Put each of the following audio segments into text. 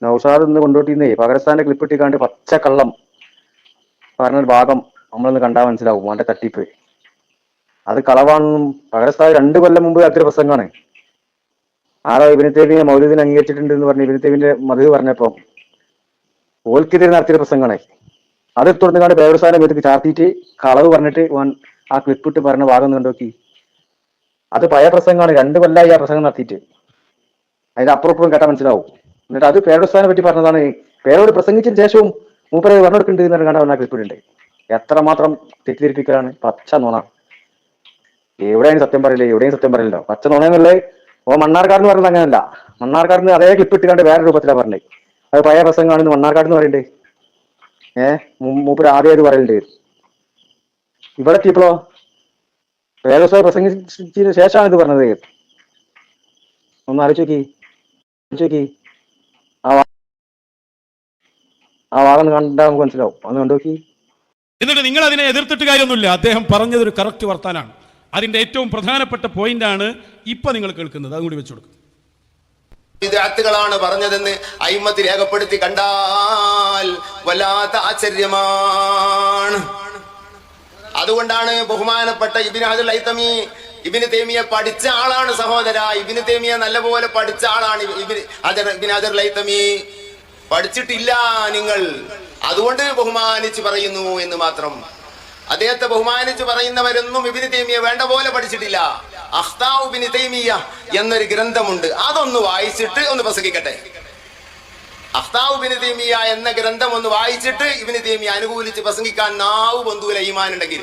നൗഷാദ് ഇന്ന് കൊണ്ടോട്ടിന്നേ പകരസ്ഥാന്റെ ക്ലിപ്പ് ഇട്ടിക്കാണ്ട് പച്ചക്കള്ളം പറഞ്ഞൊരു ഭാഗം നമ്മളൊന്ന് കണ്ടാൽ മനസ്സിലാവും അവന്റെ തട്ടിപ്പ്. അത് കളവാണെന്നും പകരസ്ഥാൻ 2 കൊല്ലം മുമ്പ് നടത്തിയ പ്രസംഗമാണ്. ആരോ ഇബ്നു തൈമിയ്യ മൗലൂദിനെ അംഗീകരിച്ചിട്ടുണ്ട് എന്ന് പറഞ്ഞ് ഇബ്നു തൈമിയ്യന്റെ മദ്ഹബ് പറഞ്ഞപ്പോ ഓൽക്കെതിരെ നടത്തിയ പ്രസംഗമാണ്. അത് എടുത്തുകൊടുക്കാണ്ട് പകരസ്ഥാന്റെ വീട്ടിൽ ചാർത്തിയിട്ട് കളവ് പറഞ്ഞിട്ട് ആ ക്ലിപ്പ് ഇട്ട് പറഞ്ഞ ഭാഗം ഒന്ന് കണ്ടോക്കി. അത് പഴയ പ്രസംഗമാണ്. 2 കൊല്ലമായി ആ പ്രസംഗം നടത്തിയിട്ട്. അതിന്റെ അപ്പുറപ്പുറം കേട്ടാൽ മനസ്സിലാവും. എന്നിട്ട് അത് പേരോസ്ഥാനെ പറ്റി പറഞ്ഞതാണ്. പേരോട് പ്രസംഗിച്ചതിന് ശേഷവും മൂപ്പരെ പറഞ്ഞെടുക്കുന്നുണ്ട് എന്ന് കണ്ടാൽ പറഞ്ഞാൽ ക്ലിപ്പിട്ടുണ്ട്. എത്രമാത്രം തെറ്റിദ്ധരിപ്പിക്കലാണ്. പച്ച നുണ. എവിടെയാണ് സത്യം പറയില്ലേ? എവിടെയും സത്യം പറയില്ലോ. പച്ച നുണയെന്നുള്ളത് മണ്ണാർക്കാട് പറഞ്ഞത് അങ്ങനെയല്ല. മണ്ണാർക്കാട് അതേ ക്ലിപ്പ് ഇട്ടുകൊണ്ട് വേറെ രൂപത്തിലാണ് പറഞ്ഞത്. അത് പഴയ പ്രസംഗമാണെന്ന് മണ്ണാർക്കാട് പറയുന്നുണ്ട്. മൂപ്പര് ആദ്യം അത് പറയലുണ്ട്. ഇവിടെ എത്തിയപ്പോഴോ പേരോസ്ഥാൻ പ്രസംഗിച്ചതിന് ശേഷമാണ് ഇത് പറഞ്ഞത്. ഒന്ന് ആലോചിച്ച് നോക്കി. ആ വാദം കണ്ടാൽ നമുക്ക് മനസ്സിലാവും. അന്ന് കണ്ടോക്കി. എന്നിട്ട് നിങ്ങൾ അതിനെ എതിർത്തിട്ട് കാര്യമൊന്നുമില്ല. അദ്ദേഹം പറഞ്ഞതൊരു കറക്റ്റ് വർത്താനാണ്. അതിന്റെ ഏറ്റവും പ്രധാനപ്പെട്ട പോയിന്റാണ് ഇപ്പൊ നിങ്ങൾ കേൾക്കുന്നത്. അതും കൂടി വെച്ചു കൊടുക്കും. വിദ്യാർത്ഥികളാണ് പറഞ്ഞതെന്ന് അയിമ്മത്ത് രേഖപ്പെടുത്തി കണ്ടാൽ വല്ലാത്ത ആശ്ചര്യമാണ്. അതുകൊണ്ടാണ് ബഹുമാനപ്പെട്ട ഇബ്നു ഹജർ ഹൈതമി ഇബ്നു തൈമിയ്യ പഠിച്ച ആളാണ് സഹോദര. ഇബ്നു തൈമിയ്യ നല്ലപോലെ പഠിച്ച ആളാണ്. ഇബ്നു ഹജർ ഹൈതമി പഠിച്ചിട്ടില്ല നിങ്ങൾ, അതുകൊണ്ട് ബഹുമാനിച്ച് പറയുന്നു എന്ന് മാത്രം. അദ്ദേഹത്തെ ബഹുമാനിച്ച് പറയുന്നവരൊന്നും ഇബ്നു തൈമിയ്യ വേണ്ട പോലെ പഠിച്ചിട്ടില്ല. അഖ്താഉ ഇബ്നു തൈമിയ്യ എന്നൊരു ഗ്രന്ഥമുണ്ട്. അതൊന്ന് വായിച്ചിട്ട് ഒന്ന് പ്രസംഗിക്കട്ടെ. അഖ്താഉ ഇബ്നു തൈമിയ്യ എന്ന ഗ്രന്ഥം ഒന്ന് വായിച്ചിട്ട് ഇബ്നു തൈമിയ്യ അനുകൂലിച്ച് പ്രസംഗിക്കാൻ നാവ് ബന്ധുവിൽ ഈമാൻ ഉണ്ടെങ്കിൽ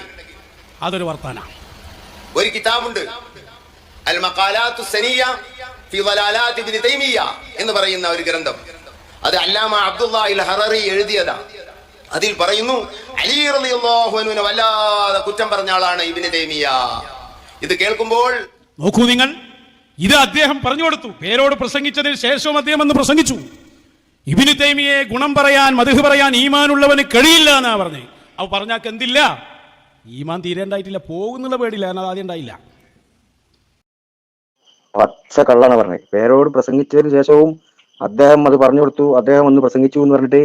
അതൊരു വർത്താനാണ്. ഒരു കിതാബുണ്ട്, അൽ മഖാലാത്തു സനിയ്യ ഫി ളലാലാത്ത് ഇബ്നു തൈമിയ്യ എന്ന് പറയുന്ന ഒരു ഗ്രന്ഥം. അത് അല്ലാമ അബ്ദുല്ലാഹിൽ ഹററി എഴുതിയതാ. അതിൽ പറയുന്നു അലി റളിയല്ലാഹു അൻഹുവിനെ വല്ലാതെ കുറ്റം പറഞ്ഞ ആളാണ് ഇബ്നു തൈമിയ്യ. ഇത് കേൾക്കുമ്പോൾ നോക്കൂ നിങ്ങൾ, ഇത് അദ്ദേഹം പറഞ്ഞു കൊടുത്തു. പേരോട് പ്രസംഗിച്ചതിന് ശേഷവും അദ്ദേഹം എന്ന് പ്രസംഗിച്ചു. ഇബ്നു തൈമിയ്യയെ ഗുണം പറയാൻ, മദ്ഹ് പറയാൻ ഈമാനുള്ളവന് കഴിയില്ല എന്നാ പറഞ്ഞേ. അവ പറഞ്ഞാൽ എന്തില്ല, ഈമാൻ തീരേണ്ടായിട്ടില്ല, പോകുന്നുള്ള പേടില്ല. കാരണം ആദ്യം ഉണ്ടായില്ല. പച്ച കള്ളാണ് പറഞ്ഞത്. പേരോട് പ്രസംഗിച്ചതിന് ശേഷവും അദ്ദേഹം അത് പറഞ്ഞു കൊടുത്തു. അദ്ദേഹം ഒന്ന് പ്രസംഗിച്ചു എന്ന് പറഞ്ഞിട്ട്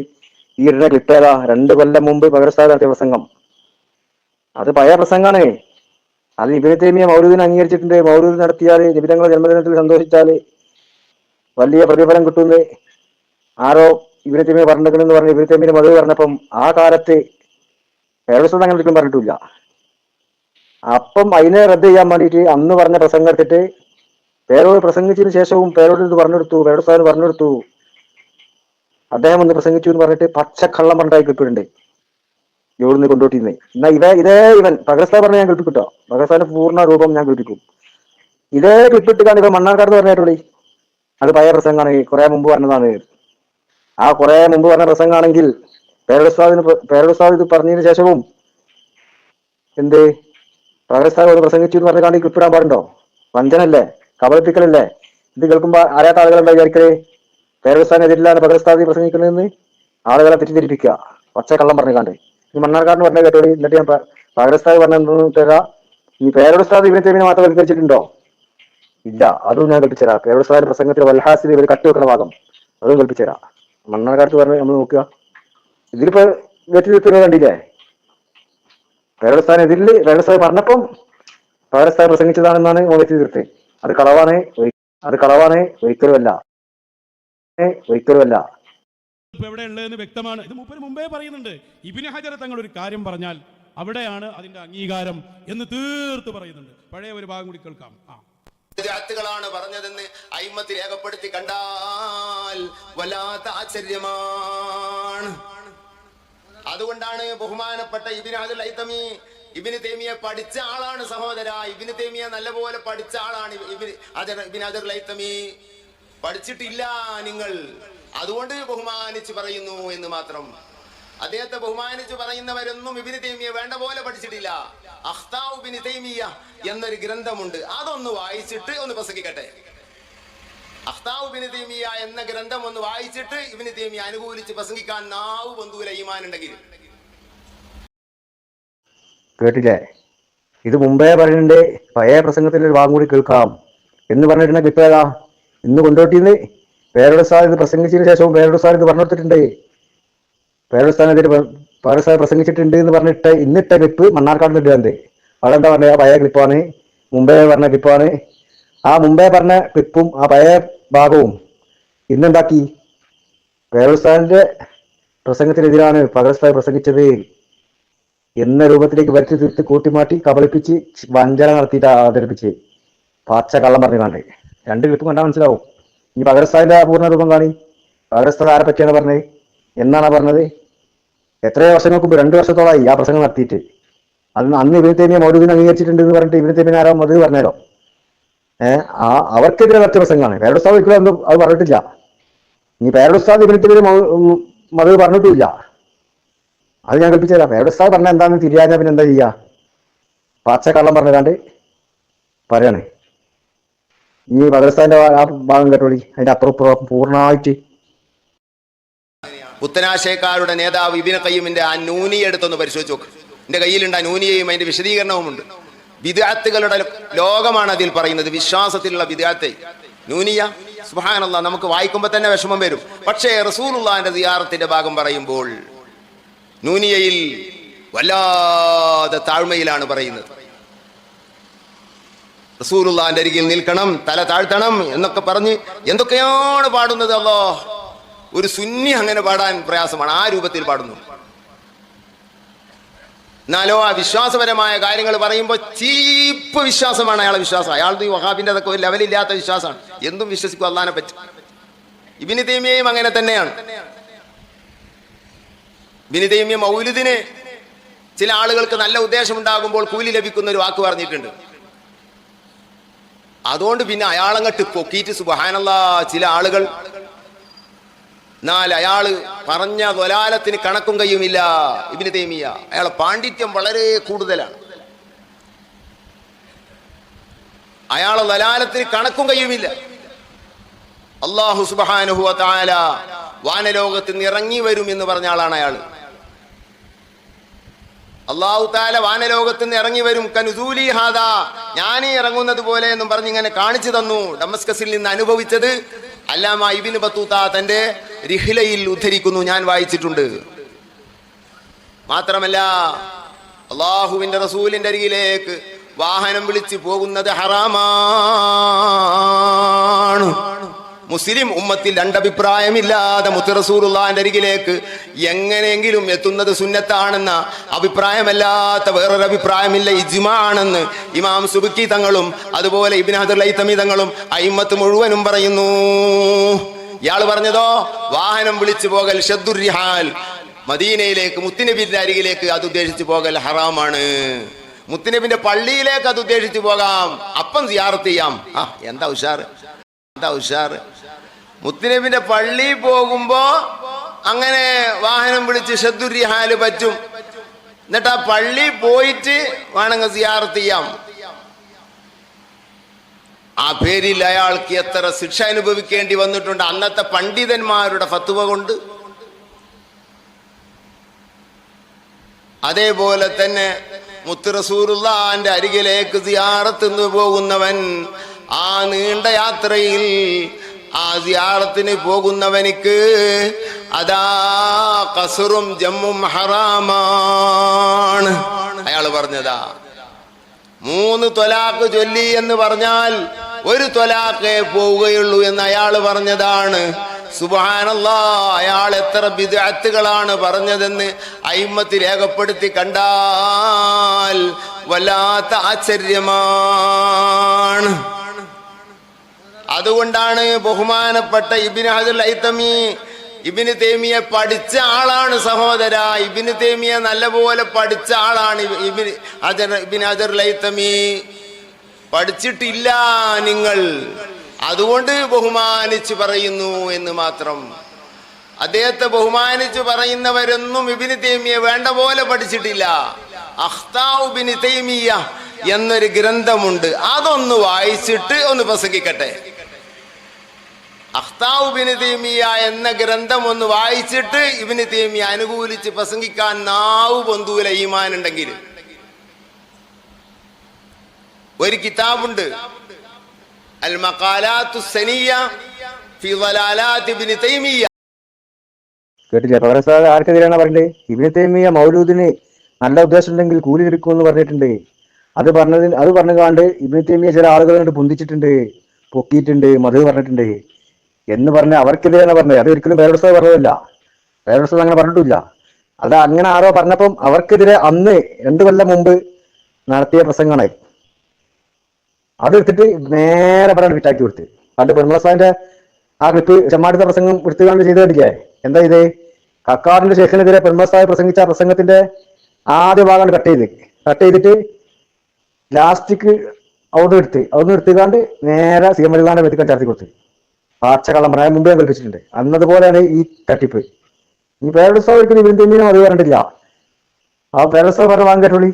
ഈ ഇടനെ കിട്ടിയതാ 2 കൊല്ലം മുമ്പ് പകരസ്ഥാൻ നടത്തിയ പ്രസംഗം. അത് പഴയ പ്രസംഗമാണ്. അത് ഇബ്നു തൈമിയ്യ മൗലൂദിനെ അംഗീകരിച്ചിട്ടുണ്ട്. മൗലൂദ് നടത്തിയാൽ നബിതങ്ങളുടെ ജന്മദിനത്തിൽ സന്തോഷിച്ചാൽ വലിയ പ്രതിഫലം കിട്ടുന്നത് ആരോ ഇബ്നു തൈമിയ്യ പറഞ്ഞിരിക്കണെന്ന് പറഞ്ഞ് ഇബ്നു തൈമിയ്യ മദ്ഹബ് പറഞ്ഞപ്പം ആ കാലത്ത് പേരോസ്ഥാൻ അങ്ങനെ ഒരിക്കലും പറഞ്ഞിട്ടില്ല. അപ്പം അതിനെ റദ്ദ് ചെയ്യാൻ വേണ്ടിയിട്ട് അന്ന് പറഞ്ഞ പ്രസംഗം എടുത്തിട്ട് പേരോട് പ്രസംഗിച്ചതിന് ശേഷവും പേരോട് ഇത് പറഞ്ഞെടുത്തു, പേരോസ്ഥാൻ പറഞ്ഞെടുത്തു, അദ്ദേഹം ഒന്ന് പ്രസംഗിച്ചു എന്ന് പറഞ്ഞിട്ട് പച്ചക്കള്ളം പറഞ്ഞായി കിട്ടുന്നുണ്ട്. ഇവിടുന്ന് കൊണ്ടോട്ടിന്ന്. എന്നാ ഇവൻ പകരസ്ഥാൻ പറഞ്ഞ ഞാൻ കേൾപ്പിട്ടോ. പകരസ്ഥാന്റെ പൂർണ്ണ രൂപം ഞാൻ കേൾപ്പിക്കും. ഇതേ ക്ലിപ്പിട്ടിട്ടാണ് ഇപ്പൊ മണ്ണാർക്കാട് പറഞ്ഞിട്ടുള്ളി. അത് പഴയ പ്രസംഗമാണ്, കുറെ മുമ്പ് പറഞ്ഞതാണ്. ആ കുറെ മുമ്പ് പറഞ്ഞ പ്രസംഗമാണെങ്കിൽ പേരോസ്ഥാൻ ഇത് പറഞ്ഞതിന് ശേഷവും എന്ത് പകരസ്ഥാൻ ഒന്ന് പ്രസംഗിച്ചു എന്ന് പറഞ്ഞാൽ ക്ലിപ്പിടാൻ പാടുണ്ടോ? വഞ്ചനല്ലേ, കബളിപ്പിക്കലല്ലേ? ഇത് കേൾക്കുമ്പോ അറിയാത്ത ആളുകളെന്താ വിചാരിക്കല്? പേരോസ്ഥാൻ എതിരില്ലാണ് പകരസ്ഥാൻ പ്രസംഗിക്കുന്നതെന്ന് ആളുകളെ തെറ്റിദ്ധരിപ്പിക്കുക. പച്ചക്കള്ളം പറഞ്ഞാണ്ട് ഈ മണ്ണാർക്കാടിന് പറഞ്ഞ കേട്ടോടി. എന്നിട്ട് ഞാൻ പകരസ്ഥാൻ പറഞ്ഞെന്ന് തരാ. ഈ പേരോസ്ഥാൻ ഇബ്നു തൈമിയ്യയെ മാത്രം വൽക്കരിച്ചിട്ടുണ്ടോ? ഇല്ല, അതും ഞാൻ കൽപ്പിച്ചരാ. പേരോസ്ഥാൻ പ്രസംഗത്തിൽ വൽഹാസിൽ ഇവർ കട്ടി വെക്കുന്ന ഭാഗം അതും കൽപ്പിച്ചരാ. മണ്ണാർക്കാട് പറഞ്ഞ് നമ്മൾ നോക്കുക. ഇതിലിപ്പോ വെറ്റിനിൽക്കുന്നത് കണ്ടില്ലേ? പേരോസ്ഥാൻ എതിരില് പേരോസ്ഥാൻ പറഞ്ഞപ്പം പകരസ്ഥാൻ പ്രസംഗിച്ചതാണെന്നാണ് വെറ്റി തീർത്ത്. അത് കളവാണ്, ഒരിക്കലുമല്ല. എവിടെ ഉള്ളതെന്ന് വ്യക്തമാണ്. ഇത് മൂപ്പര് മുമ്പേ പറയുന്നുണ്ട്. ഇബ്നു ഹജർ തങ്ങൾ ഒരു കാര്യം പറഞ്ഞാൽ അവിടെയാണ് അതിന്റെ അംഗീകാരം എന്ന് തീർത്ത് പറയുന്നുണ്ട്. പഴയ ഒരു ഭാഗം കൂടി കേൾക്കാം. വിദ്യാർത്ഥികളാണ് പറഞ്ഞതെന്ന് അയിമ്മത്ത് രേഖപ്പെടുത്തി കണ്ടാൽ വല്ലാത്ത ആശ്ചര്യമാണ്. അതുകൊണ്ടാണ് ബഹുമാനപ്പെട്ട ഇബ്നു ഹജർ ഹൈതമി ഇബ്നു തൈമിയ്യ പഠിച്ച ആളാണ് സഹോദര. ഇബ്നു തൈമിയ്യ നല്ലപോലെ പഠിച്ച ആളാണ്. ഇബ്നു ഹജർ ഹൈതമി പഠിച്ചിട്ടില്ല നിങ്ങൾ, അതുകൊണ്ട് ബഹുമാനിച്ച് പറയുന്നു എന്ന് മാത്രം. അദ്ദേഹത്തെ ബഹുമാനിച്ച് പറയുന്നവരൊന്നും ഇബ്നു തൈമിയ്യ വേണ്ട പോലെ പഠിച്ചിട്ടില്ല. അഖ്താഉ ഇബ്നു തൈമിയ്യ എന്നൊരു ഗ്രന്ഥമുണ്ട്. അതൊന്ന് വായിച്ചിട്ട് ഒന്ന് പ്രസംഗിക്കട്ടെ. അഖ്താഉ ഇബ്നു തൈമിയ്യ എന്ന ഗ്രന്ഥം ഒന്ന് വായിച്ചിട്ട് ഇബ്നു തൈമിയ്യ അനുകൂലിച്ച് പ്രസംഗിക്കാൻ നാവ് ബന്ധുവിൽ ഈമാൻ ഉണ്ടെങ്കിൽ. കേട്ടില്ലേ? ഇത് മുമ്പേ പറയുന്നുണ്ട്. പഴയ പ്രസംഗത്തിൽ ഒരു ഭാഗം കൂടി കേൾക്കാം എന്ന് പറഞ്ഞിട്ടുണ്ടെങ്കിൽ ഇപ്പൊ ഏതാ ഇന്ന് കൊണ്ടോട്ടിന്ന് പേരോട് ഉസ്താദ് ഇത് പ്രസംഗിച്ചതിന് ശേഷവും പേരോട് ഉസ്താദ് ഇത് പറഞ്ഞു കൊടുത്തിട്ടുണ്ട്. പേരോട് ഉസ്താദിനെതിരെ പേരോട് ഉസ്താദ് പ്രസംഗിച്ചിട്ടുണ്ട് എന്ന് പറഞ്ഞിട്ട് ഇന്നിട്ട ക്ലിപ്പ് മണ്ണാർക്കാട് ഇടുന്നത്. അവിടെ എന്താ പറഞ്ഞ പഴയ ക്ലിപ്പാണ്, മുമ്പേ പറഞ്ഞ ക്ലിപ്പാണ്. ആ മുമ്പേ പറഞ്ഞ ക്ലിപ്പും ആ പഴയ ഭാഗവും ഇന്നുണ്ടാക്കി പേരോട് ഉസ്താദിന്റെ പ്രസംഗത്തിനെതിരാണ് പകൽ ഉസ്താദ് പ്രസംഗിച്ചത് എന്ന രൂപത്തിലേക്ക് വരുത്തി തീർത്ത് കൂട്ടിമാറ്റി കബളിപ്പിച്ച് വഞ്ചന നടത്തിയിട്ട് അവതരിപ്പിച്ച് പാച്ച കള്ളം പറഞ്ഞു കണ്ടേ. രണ്ട് ക്ലിപ്പും കണ്ടാൽ മനസ്സിലാവും. ഈ പകൽ ഉസ്താദിന്റെ പൂർണ്ണ രൂപം കാണി. പകൽ ഉസ്താദ് ആരെ പറ്റിയാണ് പറഞ്ഞത്, എന്നാണ് പറഞ്ഞത്? എത്രയോ വർഷങ്ങൾക്ക് മുമ്പ് 2 വർഷത്തോളമായി ആ പ്രസംഗം നടത്തിയിട്ട്. അന്ന് ഇബ്നു തൈമിയ്യ മൗലൂദിനെ അംഗീകരിച്ചിട്ടുണ്ട് എന്ന് പറഞ്ഞിട്ട് ഇബ്നു തൈമിയ്യ ആരോ മധു പറഞ്ഞല്ലോ. അവർക്കെതിരെ നടത്തിയ പ്രസംഗമാണ്. പേരോട് ഉസ്താദ് ഒരിക്കലും ഒന്നും അത് പറഞ്ഞിട്ടില്ല. ഇനി പേരോട് ഉസ്താദ് ഇബ്നു തൈമിയ്യ മധു പറഞ്ഞിട്ടില്ല. അത് ഞാൻ കൽപ്പിച്ചു തരാം. പേരോട് ഉസ്താദ് പറഞ്ഞ എന്താണെന്ന് തിരിയാഞ്ഞാ പിന്നെ എന്താ ചെയ്യാ? പാച്ച കള്ളം പറഞ്ഞാണ്ട് പറയാണ്. ഈ പകൽ ഉസ്താദിന്റെ ആ ഭാഗം കേട്ടോളി, അതിന്റെ അപ്പുറം പൂർണ്ണമായിട്ട്. പുത്തനാശയക്കാരുടെ നേതാവ് ഇബ്നു ഖയ്യിമിന്റെ ആ നൂനിയ എടുത്തൊന്ന് പരിശോധിച്ച് നോക്ക്. എന്റെ കയ്യിലുണ്ട് ആ നൂനിയയും അതിന്റെ വിശദീകരണവുമുണ്ട്. ബിദ്അത്തുകളുടെ ലോകമാണ് അതിൽ പറയുന്നത്, വിശ്വാസത്തിലുള്ള ബിദ്അത്ത്. നൂനിയ സുബ്ഹാനല്ലാഹ്, നമുക്ക് വായിക്കുമ്പോൾ തന്നെ വിഷമം വരും. പക്ഷേ റസൂലുള്ളാഹിന്റെ സിയാറത്തിന്റെ ഭാഗം പറയുമ്പോൾ നൂനിയയിൽ വല്ലാതെ താഴ്മയിലാണ് പറയുന്നത്. റസൂലുള്ളാഹിന്റെ അരികിൽ നിൽക്കണം, തല താഴ്ത്തണം എന്നൊക്കെ പറഞ്ഞ് എന്തൊക്കെയാണ് പാടുന്നത്. അല്ലാഹ്, ഒരു സുന്നി അങ്ങനെ പാടാൻ പ്രയാസമാണ്. ആ രൂപത്തിൽ പാടുന്നു. എന്നാലോ ആ വിശ്വാസപരമായ കാര്യങ്ങൾ പറയുമ്പോൾ ചീപ്പ് വിശ്വാസമാണ് അയാളെ വിശ്വാസം. അയാളുടെ ഈ വഹാബിന്റെ അതൊക്കെ ഒരു ലെവലില്ലാത്ത വിശ്വാസമാണ്. എന്തും വിശ്വസിക്കും അല്ലാഹനെ പറ്റി. ഇബ്നു തൈമിയ്യയും അങ്ങനെ തന്നെയാണ്. ഇബ്നു തൈമിയ്യ മൗലിദിന് ചില ആളുകൾക്ക് നല്ല ഉദ്ദേശം ഉണ്ടാകുമ്പോൾ കൂലി ലഭിക്കുന്ന ഒരു വാക്ക് പറഞ്ഞിട്ടുണ്ട്. അതുകൊണ്ട് പിന്നെ അയാളങ്ങട്ട് പൊക്കിയിട്ട് സുബ്ഹാനല്ലാഹ് ചില ആളുകൾ, എന്നാൽ അയാള് പറഞ്ഞ ദലാലത്തിന് കണക്കും കയ്യുമില്ല. ഇബ്നു തൈമിയ്യ അയാളെ പാണ്ഡിത്യം വളരെ കൂടുതലാണ്. അയാളെ ദലാലത്തിന് കണക്കും കയ്യുമില്ല. അല്ലാഹു സുബ്ഹാനഹു വ തആല വാനലോകത്ത് നിന്ന് ഇറങ്ങി വരും എന്ന് പറഞ്ഞ ആളാണ് അയാള്. അല്ലാഹു തആല വാനലോകത്ത് നിന്ന് ഇറങ്ങി വരും, കനുസൂലി ഹാദാ, ഞാനീ ഇറങ്ങുന്നത് പോലെ എന്നും പറഞ്ഞ് ഇങ്ങനെ കാണിച്ചു തന്നു. ഡമസ്കസിൽ നിന്ന് അനുഭവിച്ചത് അല്ലാമ ഇബ്നു ബത്തൂത്ത തന്റെ റിഹ്ലയിൽ ഉദ്ധരിക്കുന്നു, ഞാൻ വായിച്ചിട്ടുണ്ട്. മാത്രമല്ല അല്ലാഹുവിന്റെ റസൂലിന്റെ അരികിലേക്ക് വാഹനം വിളിച്ച് പോകുന്നത് ഹറാമാണ്. മുസ്ലിം ഉമ്മത്തിൽ രണ്ടഭിപ്രായമില്ലാതെ മുത്ത് റസൂലുള്ളാഹിന്റെ അരികിലേക്ക് എങ്ങനെയെങ്കിലും എത്തുന്നത് സുന്നത്താണെന്ന അഭിപ്രായമല്ലാത്ത വേറൊരു അഭിപ്രായമില്ല, ഇജ്മാ ആണെന്ന് ഇമാം സുബുക്കി തങ്ങളും അതുപോലെ ഇബ്നു ഹജർ ലൈതമി തങ്ങളും അയിമ്മത്ത് മുഴുവനും പറയുന്നു. ഇയാൾ പറഞ്ഞതോ വാഹനം വിളിച്ചു പോകൽ ഷദ്ദുർരിഹാൽ, മദീനയിലേക്ക് മുത്തുനബിന്റെ അരികിലേക്ക് അത് ഉദ്ദേശിച്ചു പോകൽ ഹറാമാണ്. മുത്തുനബിന്റെ പള്ളിയിലേക്ക് അത് ഉദ്ദേശിച്ചു പോകാം, അപ്പം സിയാറത്ത് ചെയ്യാം. എന്താ ഉഷാറ്, എന്താ ഉഷാറ്. മുത്തുനബിന്റെ പള്ളി പോകുമ്പോ അങ്ങനെ വാഹനം വിളിച്ച് ഷദ്ദുർരിഹാല് പറ്റും. എന്നിട്ട് ആ പള്ളി പോയിട്ട് വേണമെങ്കിൽ സിയാറത്ത് ചെയ്യാം. ആ പേരിൽ അയാൾക്ക് എത്ര ശിക്ഷ അനുഭവിക്കേണ്ടി വന്നിട്ടുണ്ട് അന്നത്തെ പണ്ഡിതന്മാരുടെ ഫത്വ കൊണ്ട്. അതേപോലെ തന്നെ മുത്ത് റസൂലുള്ളാഹിന്റെ അരികിലേക്ക് സിയാറത്ത് പോകുന്നവൻ ആ നീണ്ട യാത്രയിൽ ആ സിയാറത്തിന് പോകുന്നവനിക്ക് അതാ ഖസ്റും ജമ്മും ഹറാമാണ്. അയാൾ പറഞ്ഞതാ 3 ത്വലാഖ് ചൊല്ലി എന്ന് പറഞ്ഞാൽ 1 ത്വലാഖേ പോവുകയുള്ളൂ എന്ന് അയാൾ പറഞ്ഞതാണ്. സുബ്ഹാനല്ലാഹ്, അയാൾ എത്ര ബിദ്അത്തുകളാണ് പറഞ്ഞതെന്ന് അയിമ്മത്ത് രേഖപ്പെടുത്തി കണ്ടാൽ വല്ലാത്ത ആശ്ചര്യമാണ്. അതുകൊണ്ടാണ് ബഹുമാനപ്പെട്ട ഇബ്നു ഹജർ ലൈതമി ഇബ്നു തൈമിയ്യ പഠിച്ച ആളാണ് സഹോദര. ഇബ്നു തൈമിയ്യ നല്ലപോലെ പഠിച്ച ആളാണ്. ഇബ്നു ഹജർ ലൈതമി പഠിച്ചിട്ടില്ല നിങ്ങൾ, അതുകൊണ്ട് ബഹുമാനിച്ച് പറയുന്നു എന്ന് മാത്രം. അദ്ദേഹത്തെ ബഹുമാനിച്ച് പറയുന്നവരൊന്നും ഇബ്നു തൈമിയ്യ വേണ്ട പോലെ പഠിച്ചിട്ടില്ല. അഖ്താഉ ഇബ്നു തൈമിയ്യ എന്നൊരു ഗ്രന്ഥമുണ്ട്, അതൊന്ന് വായിച്ചിട്ട് ഒന്ന് പ്രസംഗിക്കട്ടെ. അഖ്താഉ ഇബ്നു തൈമിയ്യ എന്ന ഗ്രന്ഥം ഒന്ന് വായിച്ചിട്ട് ഇബ്നു തൈമിയ്യ അനുകൂലിച്ച് പ്രസംഗിക്കാൻ നാവ് പൊന്തൂല ഈമാൻ ഉണ്ടെങ്കിൽ. ഒരു കിതാബുണ്ട്, അൽ മഖാലാത്തു സനിയ ഫി ളലാലാത്തി ഇബ്നു തൈമിയ്യ. കേട്ടില്ലേ? പകരം ഉസ്താദ് ആർക്കെതിരെയാണ് പറഞ്ഞത്? ഇബ്നു തൈമിയ്യ മൗലൂദിന് നല്ല ഉദ്ദേശം ഉണ്ടെങ്കിൽ കൂലി എടുക്കുമെന്ന് പറഞ്ഞിട്ടുണ്ട്. അത് പറഞ്ഞുകാണ്ട് ഇബ്നു തൈമിയ്യ ചില ആളുകൾ കൊണ്ട് പൊന്തിച്ചിട്ടുണ്ട്, പൊക്കിയിട്ടുണ്ട്, മധു പറഞ്ഞിട്ടുണ്ട് എന്ന് പറഞ്ഞ അവർക്കെതിരെയാണ് പറഞ്ഞത്. അത് ഒരിക്കലും പേരുടെ ഉസ്താദ് പറഞ്ഞതല്ല. പേരുടെ ഉസ്താദ് അങ്ങനെ പറഞ്ഞിട്ടില്ല. അത് അങ്ങനെ ആരോ പറഞ്ഞപ്പം അവർക്കെതിരെ അന്ന് 2 കൊല്ലം മുമ്പ് നടത്തിയ പ്രസംഗമാണ്. അതെടുത്തിട്ട് നേരെ പറയാൻ വിറ്റാക്കി കൊടുത്ത്. പണ്ട് പെരുമളസാന്റെ ആ ക്ലിപ്പ് ചെമ്മാടുത്ത പ്രസംഗം എടുത്തുകൊണ്ട് ചെയ്ത് കണ്ടില്ലേ? എന്താ ഇത്? കക്കാടിന്റെ ശേഖനെതിരെ പെരുമളസായ പ്രസംഗിച്ച ആ പ്രസംഗത്തിന്റെ ആദ്യ ഭാഗമാണ് കട്ട് ചെയ്തിട്ട് ലാസ്റ്റിക്ക് അവിടുന്ന് എടുത്തുകാണ്ട് നേരെ സി എം അലിഖാന്റെ വെത്തിക്കാൻ ചാർത്തി കൊടുത്ത്. പാച്ചക്കള്ളം പറയാൻ മുമ്പേ ഞാൻ കൽപ്പിച്ചിട്ടുണ്ട്. അന്നതുപോലെയാണ് ഈ തട്ടിപ്പ്. ഈ പേരുടെ ഉസ്താദ് ഒരിക്കലും ഇവരും തെമ്മിനും അത് പറഞ്ഞിട്ടില്ല. ആ പേരുടെ ഉസ്താദ് പറഞ്ഞ വാങ്ങി കേട്ടോളി.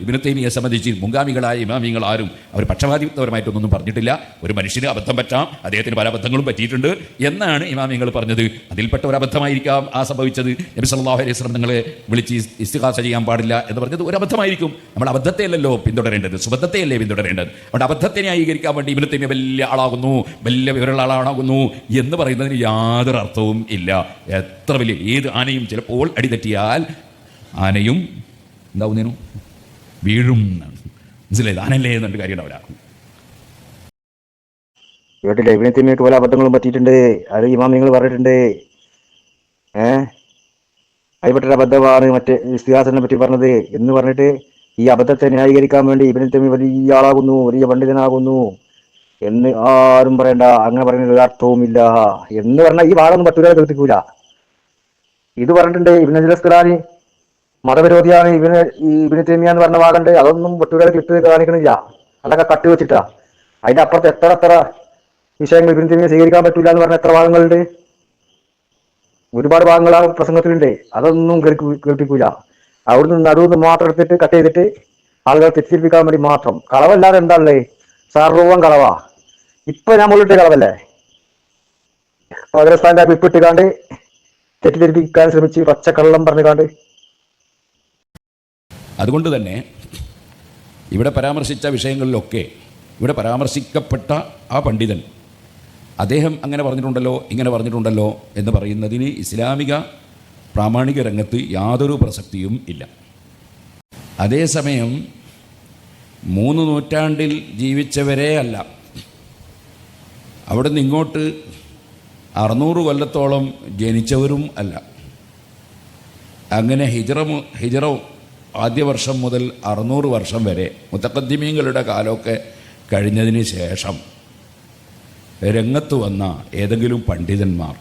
ഇബ്നു തൈമിയ്യയെ സംബന്ധിച്ച് മുൻഗാമികളായ ഇമാമിങ്ങൾ ആരും അവർ പക്ഷപാതിത്വപരമായിട്ടൊന്നും പറഞ്ഞിട്ടില്ല. ഒരു മനുഷ്യന് അബദ്ധം പറ്റാം, അദ്ദേഹത്തിന് പല അബദ്ധങ്ങളും പറ്റിയിട്ടുണ്ട് എന്നാണ് ഇമാമിങ്ങൾ പറഞ്ഞത്. അതിൽപ്പെട്ട ഒരു അബദ്ധമായിരിക്കാം ആ സംഭവിച്ചത്. നബി സല്ലല്ലാഹു അലൈഹി വസല്ലം നിങ്ങളെ വിളിച്ച് ഇസ്തിഗാസ ചെയ്യാൻ പാടില്ല എന്ന് പറഞ്ഞത് ഒരു അബദ്ധമായിരിക്കും. നമ്മൾ അബദ്ധത്തെയല്ലല്ലോ പിന്തുടരേണ്ടത്, സുബദ്ധത്തെയല്ലേ പിന്തുടരേണ്ടത്. അവിടെ അബദ്ധത്തെ ന്യായീകരിക്കാൻ വേണ്ടി ഇബ്നു തൈമിയ്യ വലിയ ആളാകുന്നു, വലിയ വിവരമുള്ള ആളാകുന്നു എന്ന് പറയുന്നതിന് യാതൊരു അർത്ഥവും ഇല്ല. എത്ര വലിയ ഏത് ആനയും ചിലപ്പോൾ അടിതെറ്റിയാൽ ആനയും എന്താവുന്നതിനും വീഴും എന്നാണ്. മനസ്സിലായത്? ആനല്ലേ എന്നിട്ട് കാര്യം ഉണ്ടാവില്ല. കേട്ടില്ലേ? ഇബ്നു തൈമിയ്യക്ക് പല അബദ്ധങ്ങളും പറ്റിയിട്ടുണ്ട്. അത് ഇമാമിങ്ങൾ പറഞ്ഞിട്ടുണ്ട്. അതിൽപ്പെട്ടൊരു അബദ്ധമാണ് മറ്റേ ഇസ്തിഹാസനെ പറ്റി പറഞ്ഞത് എന്ന് പറഞ്ഞിട്ട് ഈ അബദ്ധത്തെ ന്യായീകരിക്കാൻ വേണ്ടി ഇബ്നു തൈമിയ്യ വലിയ ആളാകുന്നു, വലിയ പണ്ഡിതനാകുന്നു എന്ന് ആരും പറയണ്ട. അങ്ങനെ പറയുന്നത് ഒരു അർത്ഥവുമില്ല എന്ന് പറഞ്ഞാൽ ഈ ഭാഗമൊന്നും പറ്റൂല, കേൾപ്പിക്കൂല. ഇത് പറഞ്ഞിട്ടുണ്ട് ഇബ്നു അസ്ഖലാനി മതവിരോധിയാണ് ഇബ്നു തൈമിയ്യ എന്ന് പറഞ്ഞ ഭാഗമുണ്ട്. അതൊന്നും പറ്റൂല, ക്ലിപ്പ് കാണിക്കണില്ല. അതൊക്കെ കട്ട് വെച്ചിട്ടാ. അതിന്റെ അപ്പുറത്ത് എത്ര വിഷയങ്ങൾ ഇബ്നു തൈമിയ്യ സ്വീകരിക്കാൻ പറ്റൂല എന്ന് പറഞ്ഞ എത്ര ഭാഗങ്ങളുണ്ട്? ഒരുപാട് ഭാഗങ്ങൾ ആ പ്രസംഗത്തിലുണ്ട്. അതൊന്നും കേൾപ്പിക്കൂല. അവിടുന്ന് നടുവിന്ന് മാത്രം എടുത്തിട്ട് കട്ട് ചെയ്തിട്ട് ആളുകളെ തെറ്റിദ്ധരിപ്പിക്കാൻ വേണ്ടി മാത്രം. കളവല്ലാതെ എന്താണല്ലേ? സർവം കളവാ. ഇപ്പൊ ഞാൻ മുള്ളിട്ട് കളവല്ലേ? പകരസ്ഥാന്റെ ക്ലിപ്പ് ഇട്ടുകാണ്ട് തെറ്റിദ്ധരിപ്പിക്കാൻ ശ്രമിച്ച് പച്ചക്കള്ളം പറഞ്ഞുകാണ്ട്. അതുകൊണ്ട് തന്നെ ഇവിടെ പരാമർശിച്ച വിഷയങ്ങളിലൊക്കെ ഇവിടെ പരാമർശിക്കപ്പെട്ട ആ പണ്ഡിതൻ അദ്ദേഹം അങ്ങനെ പറഞ്ഞിട്ടുണ്ടല്ലോ, ഇങ്ങനെ പറഞ്ഞിട്ടുണ്ടല്ലോ എന്ന് പറയുന്നതിന് ഇസ്ലാമിക പ്രാമാണിക രംഗത്ത് യാതൊരു പ്രസക്തിയും ഇല്ല. അതേസമയം 3 നൂറ്റാണ്ടിൽ ജീവിച്ചവരേ അല്ല, അവിടെ നിന്ന് ഇങ്ങോട്ട് 600 കൊല്ലത്തോളം ജനിച്ചവരും അല്ല. അങ്ങനെ ഹിജറ ആദ്യ വർഷം മുതൽ 600 വർഷം വരെ മുതഖദ്ദിമീങ്ങളുടെ കാലമൊക്കെ കഴിഞ്ഞതിന് ശേഷം രംഗത്ത് വന്ന ഏതെങ്കിലും പണ്ഡിതന്മാർ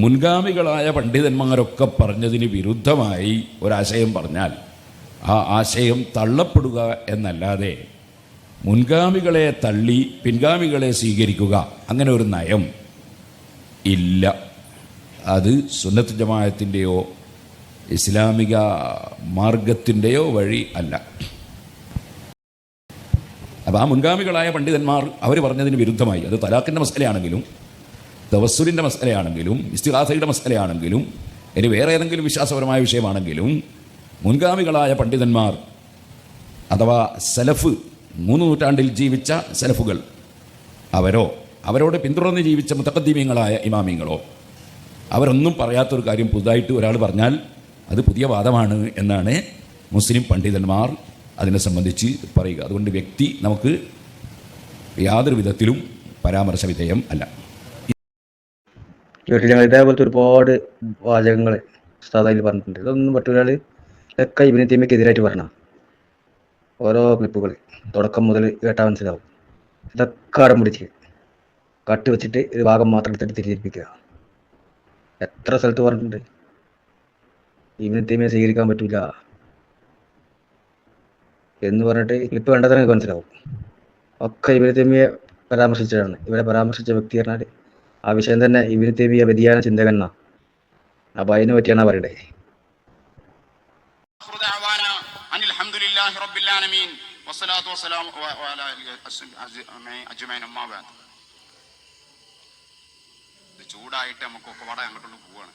മുൻഗാമികളായ പണ്ഡിതന്മാരൊക്കെ പറഞ്ഞതിന് വിരുദ്ധമായി ഒരാശയം പറഞ്ഞാൽ ആ ആശയം തള്ളപ്പെടുക എന്നല്ലാതെ മുൻഗാമികളെ തള്ളി പിൻഗാമികളെ സ്വീകരിക്കുക അങ്ങനെ ഒരു നയം ഇല്ല. അത് സുന്നത്ത് ജമാഅത്തിൻ്റെയോ ഇസ്ലാമിക മാർഗത്തിൻ്റെയോ വഴി അല്ല. അപ്പോൾ ആ മുൻഗാമികളായ പണ്ഡിതന്മാർ അവർ പറഞ്ഞതിന് വിരുദ്ധമായി, അത് തലാഖിൻ്റെ മസലയാണെങ്കിലും തവസ്സുലിൻ്റെ മസലയാണെങ്കിലും ഇസ്തിഗാസയുടെ മസലയാണെങ്കിലും ഇനി വേറെ ഏതെങ്കിലും വിശ്വാസപരമായ വിഷയമാണെങ്കിലും മുൻഗാമികളായ പണ്ഡിതന്മാർ അഥവാ സലഫ് 3 നൂറ്റാണ്ടിൽ ജീവിച്ച സലഫുകൾ അവരോട് പിന്തുടർന്ന് ജീവിച്ച മുതഖദ്ദിമീങ്ങളായ ഇമാമിങ്ങളോ അവരൊന്നും പറയാത്തൊരു കാര്യം പുതുതായിട്ട് ഒരാൾ പറഞ്ഞാൽ അത് പുതിയ വാദമാണ് എന്നാണ് മുസ്ലിം പണ്ഡിതന്മാർ അതിനെ സംബന്ധിച്ച് പറയുക. അതുകൊണ്ട് വ്യക്തി നമുക്ക് യാതൊരു വിധത്തിലും പരാമർശ വിധേയം അല്ല. ഇതേപോലത്തെ ഒരുപാട് വാചകങ്ങൾ ഉസ്താദ് പറഞ്ഞിട്ടുണ്ട്. ഇതൊന്നും മറ്റൊരാൾ ഒക്കെ ഇബ്നു തൈമിയ്യക്ക് എതിരായിട്ട് പറഞ്ഞ ഓരോ ക്ലിപ്പുകൾ തുടക്കം മുതൽ കേട്ടാൽ മനസ്സിലാവും. ഇതൊക്കെ അടം പിടിച്ച് കട്ട് വെച്ചിട്ട് ഒരു ഭാഗം മാത്രം എടുത്തിട്ട് തിരിച്ചിരിപ്പിക്കുക. എത്ര സ്ഥലത്ത് പറഞ്ഞിട്ടുണ്ട് ഇബ്നു തൈമിയ്യയെ സ്വീകരിക്കാൻ പറ്റൂല എന്ന് പറഞ്ഞിട്ട് ക്ലിപ്പ് കണ്ടാൽ തന്നെ മനസ്സിലാവും. ഒക്കെ ഇബ്നു തൈമിയ്യയെ പരാമർശിച്ചതാണ്. ഇവിടെ പരാമർശിച്ച വ്യക്തി പറഞ്ഞാൽ ആ വിഷയം തന്നെ ഇബ്നു തൈമിയ്യ വ്യതിയാന ചിന്തകനാ. അപ്പൊ അതിനെ പറ്റിയാണ് പറയണ്ടേ. ചൂടായിട്ട് നമുക്കൊക്കെ പാടെ അങ്ങോട്ടുള്ള പോവാണ്.